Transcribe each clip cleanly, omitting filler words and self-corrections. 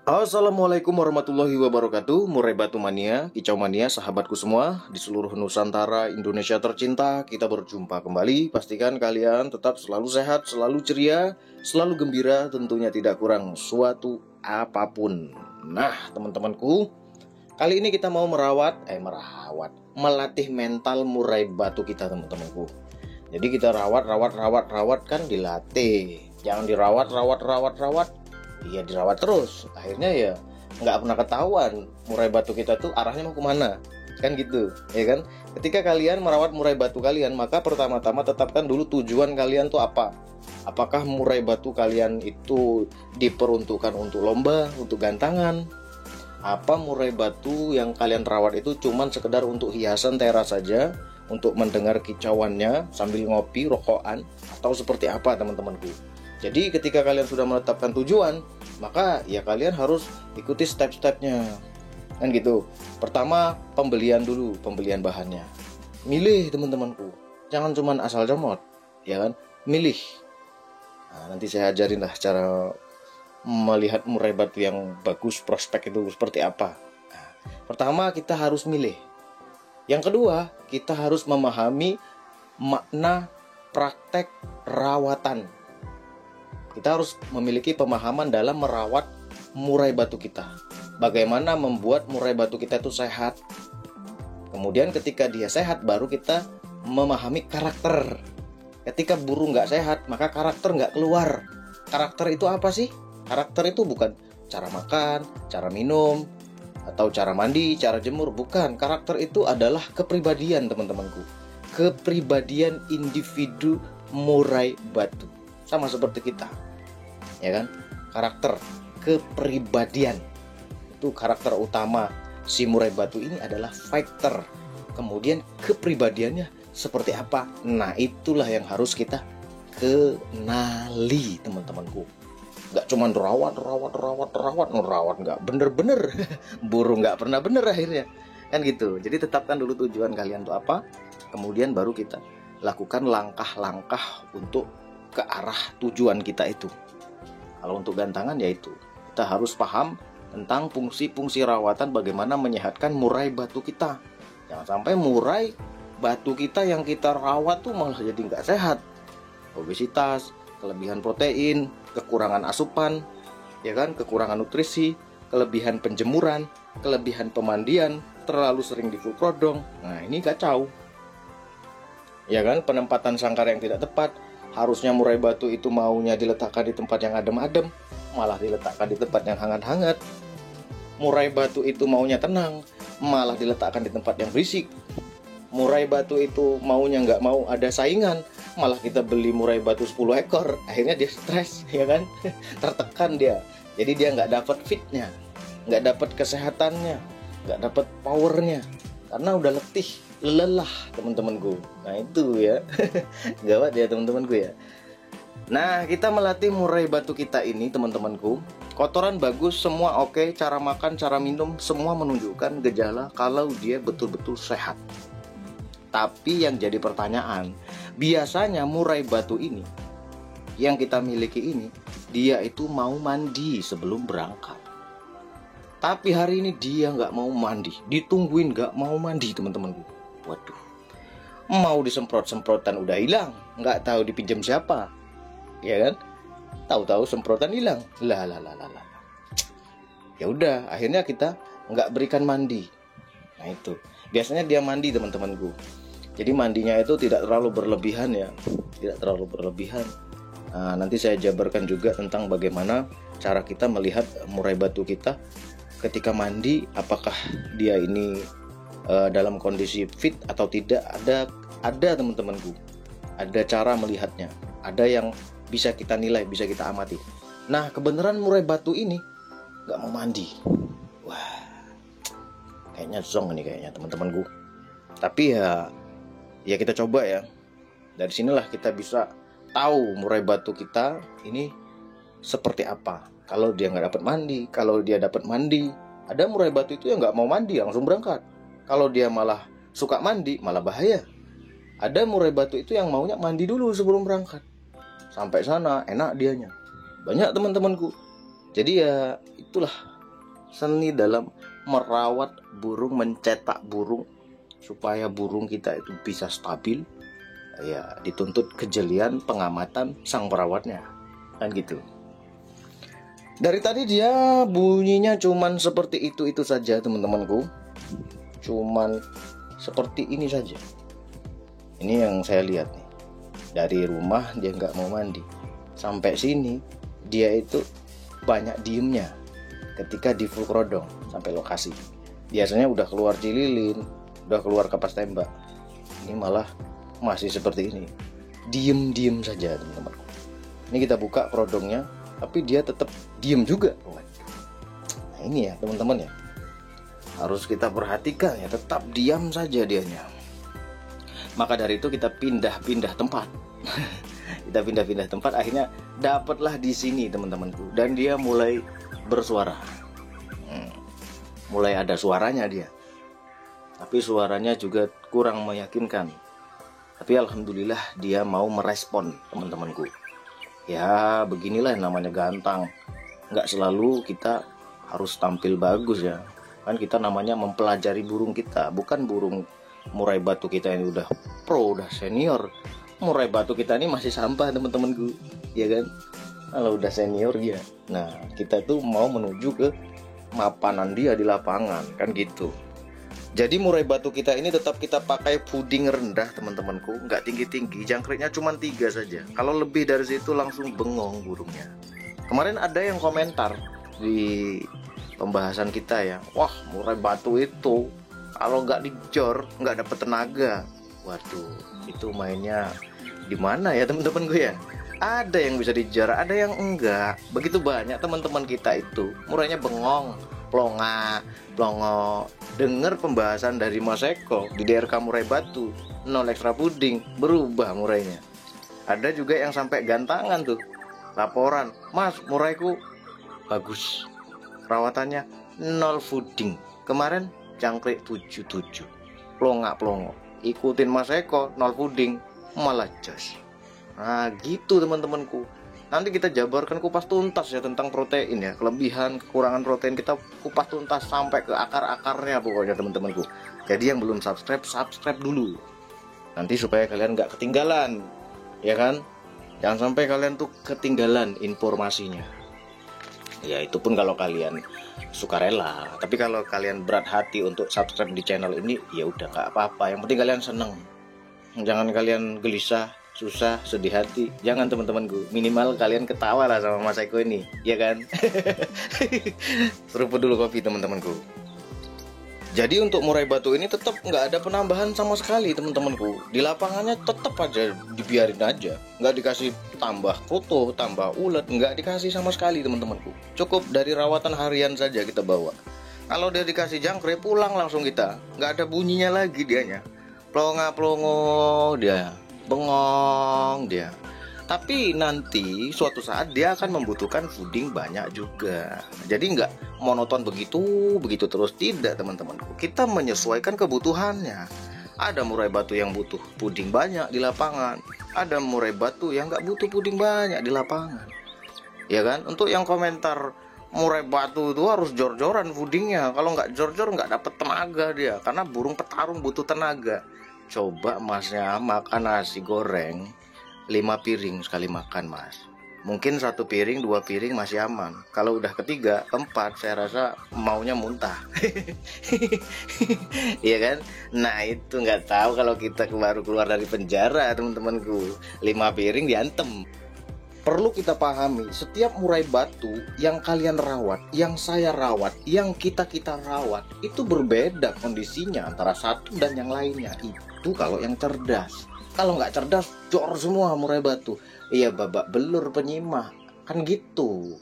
Assalamualaikum warahmatullahi wabarakatuh. Murai Batu Mania, Kicau Mania, sahabatku semua di seluruh Nusantara, Indonesia tercinta. Kita berjumpa kembali. Pastikan kalian tetap selalu sehat, selalu ceria, selalu gembira. Tentunya tidak kurang suatu apapun. Nah, teman-temanku, kali ini kita mau melatih mental murai batu kita, teman-temanku. Jadi kita rawat kan dilatih. Jangan dirawat. Iya, dirawat terus. Akhirnya ya nggak pernah ketahuan murai batu kita tuh arahnya mau kemana. Kan gitu, ya kan? Ketika kalian merawat murai batu kalian, maka pertama-tama tetapkan dulu tujuan kalian tuh apa. Apakah murai batu kalian itu diperuntukkan untuk lomba, untuk gantangan? Apa murai batu yang kalian rawat itu cuman sekedar untuk hiasan teras saja, untuk mendengar kicauannya sambil ngopi, rokokan, atau seperti apa, teman-temanku? Jadi ketika kalian sudah menetapkan tujuan, maka ya kalian harus ikuti step-stepnya. Kan gitu. Pertama, pembelian bahannya. Milih, teman-temanku. Jangan cuman asal comot, ya kan? Milih. Nah, nanti saya ajarin lah cara melihat murai batu yang bagus, prospek itu seperti apa. Nah, pertama kita harus milih. Yang kedua, kita harus memahami makna praktek rawatan. Kita harus memiliki pemahaman dalam merawat murai batu kita. Bagaimana membuat murai batu kita itu sehat. Kemudian ketika dia sehat, baru kita memahami karakter. Ketika burung nggak sehat, maka karakter nggak keluar. Karakter itu apa sih? Karakter itu bukan cara makan, cara minum, atau cara mandi, cara jemur. Bukan. Karakter itu adalah kepribadian, teman-temanku. Kepribadian individu murai batu. Sama seperti kita, ya kan? Karakter, kepribadian. Itu karakter utama si murai batu ini adalah fighter. Kemudian kepribadiannya seperti apa? Nah, itulah yang harus kita kenali, teman-temanku. Gak cuma rawat nggak bener-bener. Burung nggak pernah bener akhirnya. Kan gitu. Jadi tetapkan dulu tujuan kalian itu apa. Kemudian baru kita lakukan langkah-langkah untuk ke arah tujuan kita itu. Kalau untuk gantangan ya itu, kita harus paham tentang fungsi-fungsi rawatan, bagaimana menyehatkan murai batu kita. Jangan sampai murai batu kita yang kita rawat tuh malah jadi nggak sehat. Obesitas, kelebihan protein, kekurangan asupan, ya kan, kekurangan nutrisi, kelebihan penjemuran, kelebihan pemandian, terlalu sering di full prodong. Nah, ini kacau. Ya kan, penempatan sangkar yang tidak tepat. Harusnya murai batu itu maunya diletakkan di tempat yang adem-adem, malah diletakkan di tempat yang hangat-hangat. Murai batu itu maunya tenang, malah diletakkan di tempat yang berisik. Murai batu itu maunya nggak mau ada saingan, malah kita beli murai batu 10 ekor. Akhirnya dia stres, ya kan? Tertekan dia. Jadi dia nggak dapat fitnya, nggak dapat kesehatannya, nggak dapat powernya, karena udah letih, lelah, teman-temanku. Nah itu ya. Gawat ya, teman-temanku ya. Nah, kita melatih murai batu kita ini, teman-temanku. Kotoran bagus, semua oke. Cara makan, cara minum, semua menunjukkan gejala kalau dia betul-betul sehat. Tapi yang jadi pertanyaan, biasanya murai batu ini yang kita miliki ini, dia itu mau mandi sebelum berangkat. Tapi hari ini dia nggak mau mandi, ditungguin nggak mau mandi, teman-temanku. Waduh, mau disemprot-semprotan udah hilang, nggak tahu dipinjam siapa, ya kan? Tahu-tahu semprotan hilang, lah. Ya udah, akhirnya kita nggak berikan mandi. Nah itu, biasanya dia mandi, teman-temanku. Jadi mandinya itu tidak terlalu berlebihan ya, tidak terlalu berlebihan. Nah, nanti saya jabarkan juga tentang bagaimana cara kita melihat murai batu kita ketika mandi, apakah dia ini dalam kondisi fit atau tidak. Ada teman-temanku, ada cara melihatnya, ada yang bisa kita nilai, bisa kita amati. Nah, kebenaran murai batu ini nggak mau mandi. Wah, kayaknya zong ini kayaknya, teman-temanku. Tapi ya kita coba ya. Dari sinilah kita bisa tahu murai batu kita ini seperti apa. Kalau dia nggak dapat mandi, kalau dia dapat mandi. Ada murai batu itu yang nggak mau mandi, langsung berangkat. Kalau dia malah suka mandi, malah bahaya. Ada murai batu itu yang maunya mandi dulu sebelum berangkat. Sampai sana enak dianya. Banyak, teman-temanku. Jadi ya itulah seni dalam merawat burung, mencetak burung supaya burung kita itu bisa stabil. Ya, dituntut kejelian pengamatan sang perawatnya, kan gitu. Dari tadi dia bunyinya cuman seperti itu saja teman-temanku. Cuman seperti ini saja. Ini yang saya lihat nih. Dari rumah dia nggak mau mandi. Sampai sini dia itu banyak diemnya ketika di full kerodong sampai lokasi. Biasanya udah keluar cililin, udah keluar kapas tembak. Ini malah masih seperti ini. Diem saja teman-temanku. Ini kita buka kerodongnya, tapi dia tetap diem juga. Nah ini ya teman-teman ya, harus kita perhatikan ya, tetap diam saja dianya. Maka dari itu kita pindah-pindah tempat. Kita pindah-pindah tempat, akhirnya dapatlah di sini teman-temanku. Dan dia mulai bersuara. Mulai ada suaranya dia. Tapi suaranya juga kurang meyakinkan. Tapi alhamdulillah dia mau merespon teman-temanku. Ya beginilah namanya gantang. Nggak selalu kita harus tampil bagus ya. Kan kita namanya mempelajari burung kita, bukan burung murai batu kita ini udah pro, udah senior. Murai batu kita ini masih sampah teman-temanku, ya kan? Kalau udah senior ya. Nah kita tuh mau menuju ke mapanan dia di lapangan, kan gitu. Jadi murai batu kita ini tetap kita pakai puding rendah teman-temanku, nggak tinggi-tinggi, jangkriknya cuma 3 saja. Kalau lebih dari situ langsung bengong burungnya. Kemarin ada yang komentar di pembahasan kita ya, wah murai batu itu kalau nggak dijor nggak dapet tenaga. Waduh, itu mainnya di mana ya teman-temanku ya? Ada yang bisa dijor, ada yang enggak. Begitu banyak teman-teman kita itu murainya bengong, plongo. Dengar pembahasan dari Mas Eko di DRK Murai Batu, 0 ekstra puding, berubah murainya. Ada juga yang sampai gantangan tuh, laporan, Mas muraiku bagus, perawatannya 0 puding, kemarin jangkrik 77, plongo. Ikutin Mas Eko 0 puding, malah jos. Nah gitu teman-temanku. Nanti kita jabarkan kupas tuntas ya tentang protein ya, kelebihan kekurangan protein kita kupas tuntas sampai ke akar-akarnya pokoknya teman-temanku. Jadi yang belum subscribe dulu, nanti supaya kalian nggak ketinggalan, ya kan? Jangan sampai kalian tuh ketinggalan informasinya. Ya itu pun kalau kalian sukarela. Tapi kalau kalian berat hati untuk subscribe di channel ini, ya udah nggak apa-apa. Yang penting kalian seneng. Jangan kalian gelisah, susah, sedih hati. Jangan teman-temanku. Minimal kalian ketawa lah sama Mas Eko ini, ya kan? Seruput dulu kopi teman-temanku. Jadi untuk murai batu ini tetap nggak ada penambahan sama sekali teman-temanku. Di lapangannya tetap aja dibiarin aja, nggak dikasih tambah foto, tambah ulet, nggak dikasih sama sekali teman-temanku. Cukup dari rawatan harian saja kita bawa. Kalau dia dikasih jangkrik pulang langsung kita, nggak ada bunyinya lagi dianya. Plongo dia, bengong dia. Tapi nanti suatu saat dia akan membutuhkan puding banyak juga. Jadi nggak monoton begitu terus, tidak teman-temanku. Kita menyesuaikan kebutuhannya. Ada murai batu yang butuh puding banyak di lapangan, ada murai batu yang nggak butuh puding banyak di lapangan, ya kan? Untuk yang komentar murai batu itu harus jor-joran pudingnya, kalau nggak jor-jor nggak dapet tenaga dia, karena burung petarung butuh tenaga. Coba masnya makan nasi goreng 5 piring sekali makan mas, mungkin 1 piring 2 piring masih aman. Kalau udah ketiga keempat saya rasa maunya muntah. Iya kan? Nah itu nggak tahu kalau kita baru keluar dari penjara teman-temanku, 5 piring diantem. Perlu kita pahami, setiap murai batu yang kalian rawat, yang saya rawat, yang kita rawat, itu berbeda kondisinya antara satu dan yang lainnya. Itu kalau yang cerdas. Kalau nggak cerdas, jor semua murai batu. Iya babak belur penyimak, kan gitu.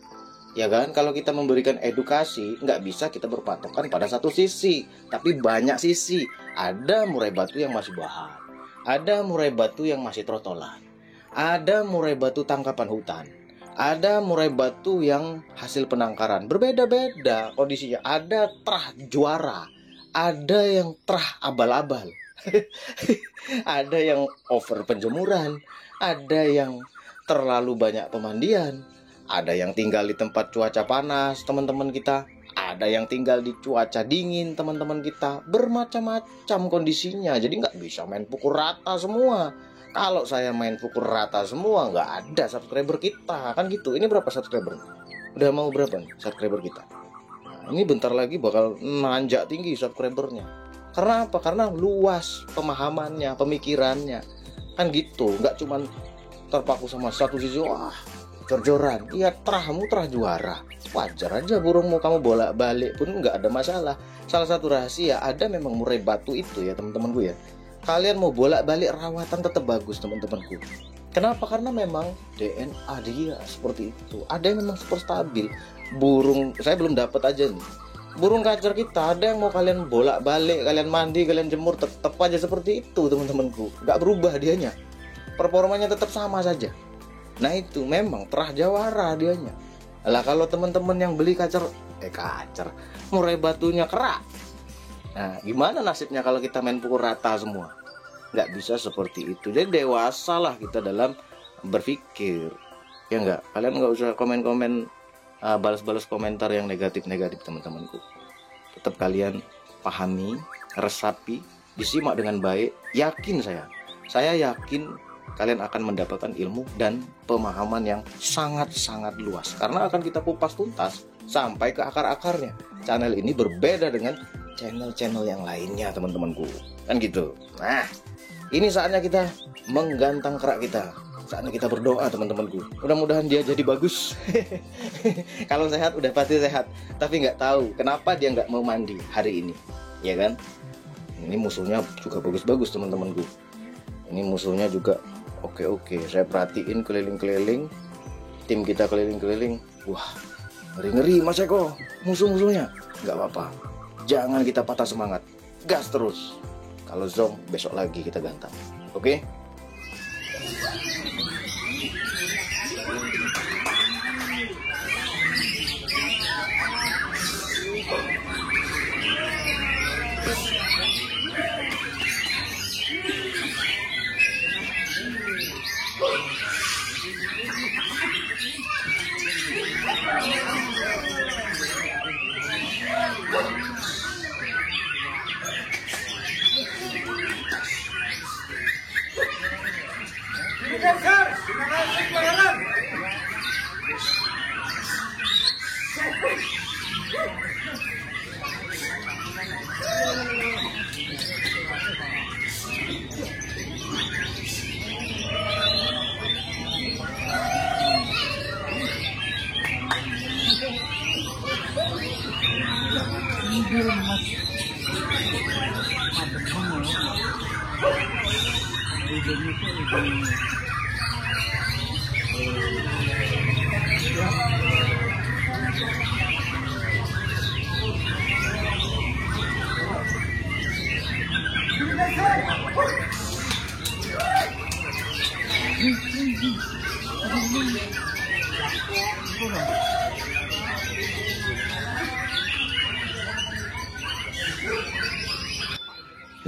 Ya kan, kalau kita memberikan edukasi, nggak bisa kita berpatokan pada satu sisi, tapi banyak sisi. Ada murai batu yang masih bahan, ada murai batu yang masih trotolan, ada murai batu tangkapan hutan, ada murai batu yang hasil penangkaran. Berbeda-beda kondisinya. Ada terah juara, ada yang terah abal-abal. Ada yang over penjemuran, ada yang terlalu banyak pemandian, ada yang tinggal di tempat cuaca panas teman-teman kita, ada yang tinggal di cuaca dingin teman-teman kita, bermacam-macam kondisinya. Jadi nggak bisa main pukul rata semua. Kalau saya main pukul rata semua, nggak ada subscriber kita, kan gitu. Ini berapa subscriber? Udah mau berapa nih subscriber kita? Nah, ini bentar lagi bakal nanjak tinggi subscribernya. Karena apa? Karena luas pemahamannya, pemikirannya, kan gitu. Nggak cuman terpaku sama satu sisi. Wah, jor-joran, iya terahmu terah juara, wajar aja burungmu kamu bolak-balik pun nggak ada masalah. Salah satu rahasia ada memang murai batu itu ya teman-temanku ya. Kalian mau bolak-balik rawatan tetap bagus teman-temanku. Kenapa? Karena memang DNA dia seperti itu. Ada yang memang super stabil. Burung saya belum dapat aja nih. Burung kacer kita ada yang mau kalian bolak-balik, kalian mandi, kalian jemur tetap aja seperti itu teman-temanku. Nggak berubah dianya. Performanya tetap sama saja. Nah itu memang terah jawara dianya. Lah kalau teman-teman yang beli kacer murai batunya kerak. Nah gimana nasibnya kalau kita main pukul rata semua? Nggak bisa seperti itu. Jadi dewasa lah kita dalam berpikir. Ya nggak? Kalian nggak usah komen-komen, balas-balas komentar yang negatif-negatif teman-temanku. Tetap kalian pahami, resapi, disimak dengan baik. Yakin saya yakin kalian akan mendapatkan ilmu dan pemahaman yang sangat-sangat luas. Karena akan kita kupas tuntas sampai ke akar-akarnya. Channel ini berbeda dengan channel-channel yang lainnya teman-temanku. Kan gitu. Nah, ini saatnya kita menggantang kerak kita. Saatnya kita berdoa teman-temanku. Mudah-mudahan dia jadi bagus. Kalau sehat udah pasti sehat. Tapi nggak tahu kenapa dia nggak mau mandi hari ini. Ya kan? Ini musuhnya juga bagus-bagus teman-temanku. Ini musuhnya juga oke. Saya perhatiin keliling-keliling. Tim kita keliling-keliling. Wah, ngeri-ngeri Mas Eko. Musuh-musuhnya. Nggak apa-apa. Jangan kita patah semangat. Gas terus. Kalau zong besok lagi kita gantang. Oke?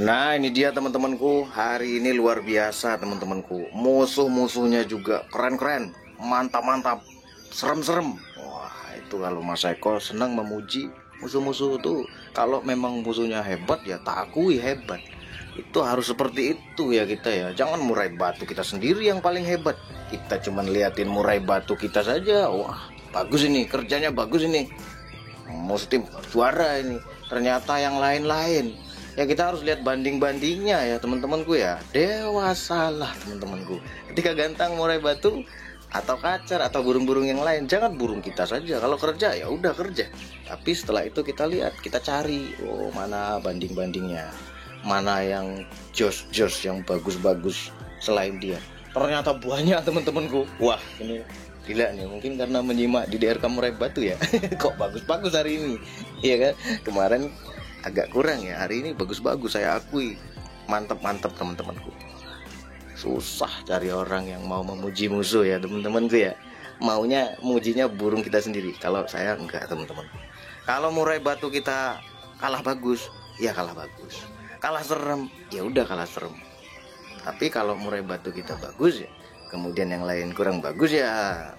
Nah ini dia teman-temanku, hari ini luar biasa teman-temanku. Musuh-musuhnya juga keren-keren, mantap-mantap, serem-serem. Wah itu kalau Mas Eko senang memuji musuh-musuh tuh. Kalau memang musuhnya hebat ya tak akui hebat. Itu harus seperti itu ya kita ya. Jangan murai batu kita sendiri yang paling hebat. Kita cuman liatin murai batu kita saja. Wah bagus ini, kerjanya bagus ini, mesti juara ini. Ternyata yang lain-lain ya kita harus lihat banding-bandingnya ya teman-temanku ya. Dewasalah teman-temanku. Ketika gantang murai batu atau kacar atau burung-burung yang lain, jangan burung kita saja. Kalau kerja ya udah kerja. Tapi setelah itu kita lihat, kita cari, oh mana banding-bandingnya, mana yang jos-jos yang bagus-bagus selain dia. Ternyata banyak teman-temanku. Wah ini gila nih, mungkin karena menyimak di DRK murai batu ya. Kok bagus-bagus hari ini, iya kan? Kemarin agak kurang ya, hari ini bagus-bagus saya akui. Mantap-mantap teman-temanku. Susah cari orang yang mau memuji musuh ya teman-temanku ya. Maunya mujinya burung kita sendiri. Kalau saya enggak teman-teman. Kalau murai batu kita kalah bagus, ya kalah bagus. Kalah serem, ya udah kalah serem. Tapi kalau murai batu kita bagus ya, kemudian yang lain kurang bagus ya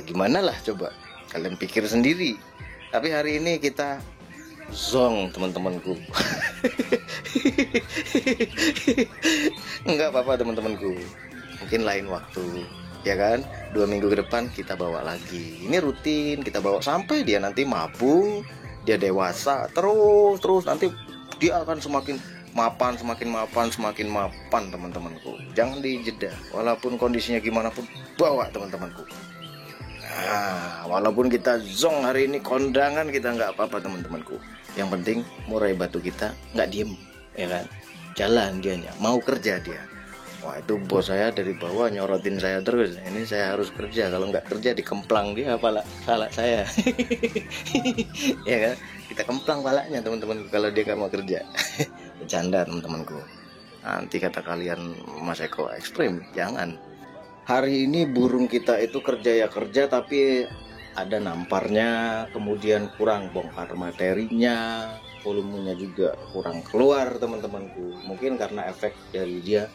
gimana lah coba. Kalian pikir sendiri. Tapi hari ini kita zong teman-temanku. Enggak apa-apa teman-temanku, mungkin lain waktu, ya kan. 2 minggu ke depan kita bawa lagi. Ini rutin kita bawa sampai dia nanti mampu, dia dewasa, terus nanti dia akan semakin mapan teman-temanku. Jangan dijeda, walaupun kondisinya gimana pun bawa teman-temanku. Nah, walaupun kita zong hari ini kondangan, kita nggak apa-apa teman-temanku. Yang penting murai batu kita nggak diem, ya kan, jalan dianya, mau kerja dia. Wah, itu bos saya dari bawah nyorotin saya terus. Ini saya harus kerja, kalau nggak kerja dikemplang dia pala saya. Ya kan, kita kemplang palanya teman-temanku kalau dia nggak mau kerja. Bercanda teman-temanku, nanti kata kalian Mas Eko ekstrim. Jangan. Hari ini burung kita itu kerja ya kerja, tapi ada namparnya, kemudian kurang bongkar materinya, volumenya juga kurang keluar teman-temanku. Mungkin karena efek dari dia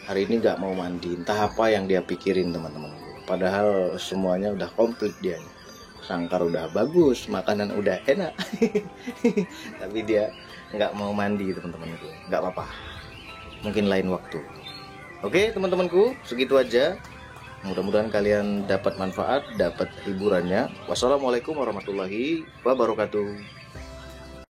hari ini nggak mau mandi, entah apa yang dia pikirin teman-temanku. Padahal semuanya udah komplit dia, sangkar udah bagus, makanan udah enak. Tapi dia nggak mau mandi teman-temanku. Nggak apa-apa, mungkin lain waktu. Oke teman-temanku, segitu aja. Mudah-mudahan kalian dapat manfaat, dapat hiburannya. Wassalamualaikum warahmatullahi wabarakatuh.